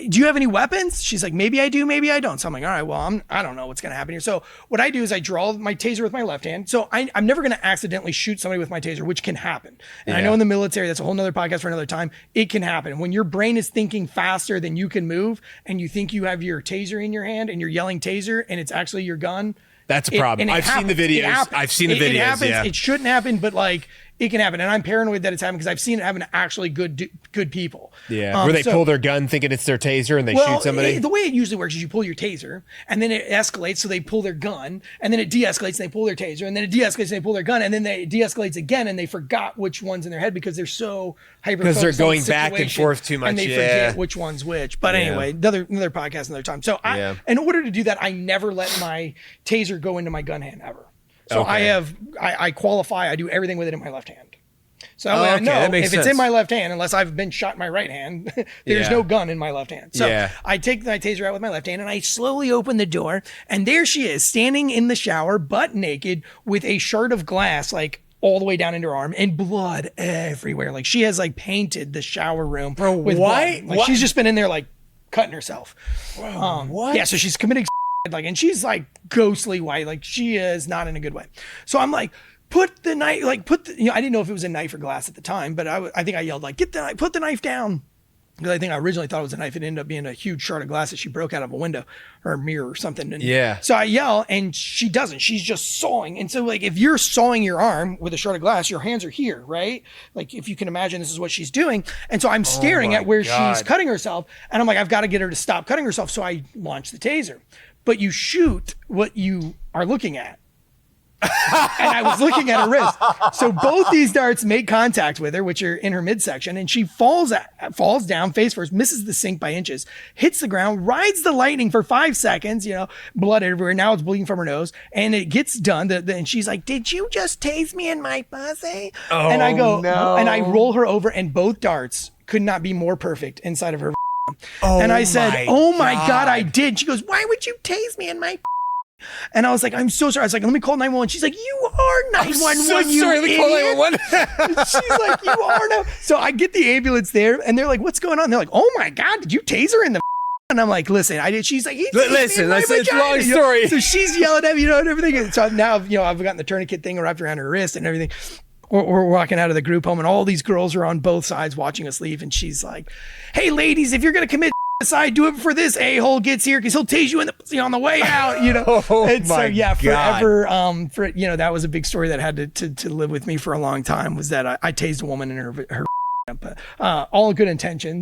do you have any weapons? She's like, maybe I do, maybe I don't. So I'm like, all right, well, I don't know what's going to happen here. So what I do is I draw my taser with my left hand. So I'm never going to accidentally shoot somebody with my taser, which can happen. And I know in the military, that's a whole nother podcast for another time. It can happen. When your brain is thinking faster than you can move and you think you have your taser in your hand and you're yelling taser and it's actually your gun. That's a problem. I've seen the videos. It happens. Yeah. It shouldn't happen, but like it can happen. And I'm paranoid that it's happening because I've seen it happen to actually good people. Yeah. Where they pull their gun thinking it's their taser and they shoot somebody. The way it usually works is you pull your taser and then it escalates. So they pull their gun and then it de-escalates and they pull their taser and then it de-escalates and they pull their gun and then it de-escalates again and they forgot which one's in their head because they're so hyper-focused. Because they're going back and forth too much. And they forget which one's which. But anyway, another podcast another time. So in order to do that, I never let my taser go into my gun hand ever. So I qualify. I do everything with it in my left hand. So I know if it's in my left hand, unless I've been shot in my right hand, there's no gun in my left hand. So I take my taser out with my left hand and I slowly open the door and there she is standing in the shower, butt naked with a shard of glass, like all the way down into her arm and blood everywhere. Like she has like painted the shower room with blood. Like she's just been in there like cutting herself. What? Yeah. So she's committing like, and she's like ghostly white. Like she is not in a good way. So I'm like, put the knife, like I didn't know if it was a knife or glass at the time, but I think I yelled like, put the knife down. Because I think I originally thought it was a knife. It ended up being a huge shard of glass that she broke out of a window or a mirror or something. And so I yell and she doesn't. She's just sawing. And so like if you're sawing your arm with a shard of glass, your hands are here, right? Like if you can imagine this is what she's doing. And so I'm staring at where she's cutting herself. And I'm like, I've got to get her to stop cutting herself. So I launch the taser. But you shoot what you are looking at. And I was looking at her wrist. So both these darts make contact with her, which are in her midsection, and she falls down face first, misses the sink by inches, hits the ground, rides the lightning for 5 seconds, blood everywhere. Now it's bleeding from her nose, and it gets done. And she's like, "Did you just tase me in my pussy?" And I go, no. And I roll her over, and both darts could not be more perfect inside of her. And I said, "Oh my God, I did." She goes, "Why would you tase me in my?" And I was like, "I'm so sorry." I was like, "Let me call 911." She's like, "You are 911. I'm so sorry. Let me call 911. She's like, "You are now." So I get the ambulance there, and they're like, "What's going on?" They're like, "Oh my God, did you tase her in the?" And I'm like, "Listen, I did." She's like, "Listen, it's a long story." So she's yelling at me, and everything. So now, I've gotten the tourniquet thing wrapped around her wrist and everything. We're walking out of the group home, and all these girls are on both sides watching us leave. And she's like, "Hey, ladies, if you're gonna commit suicide, do it before this a-hole gets here, because he'll tase you in the pussy on the way out." And so forever. That was a big story that had to live with me for a long time. Was that I tased a woman in her but all good intentions.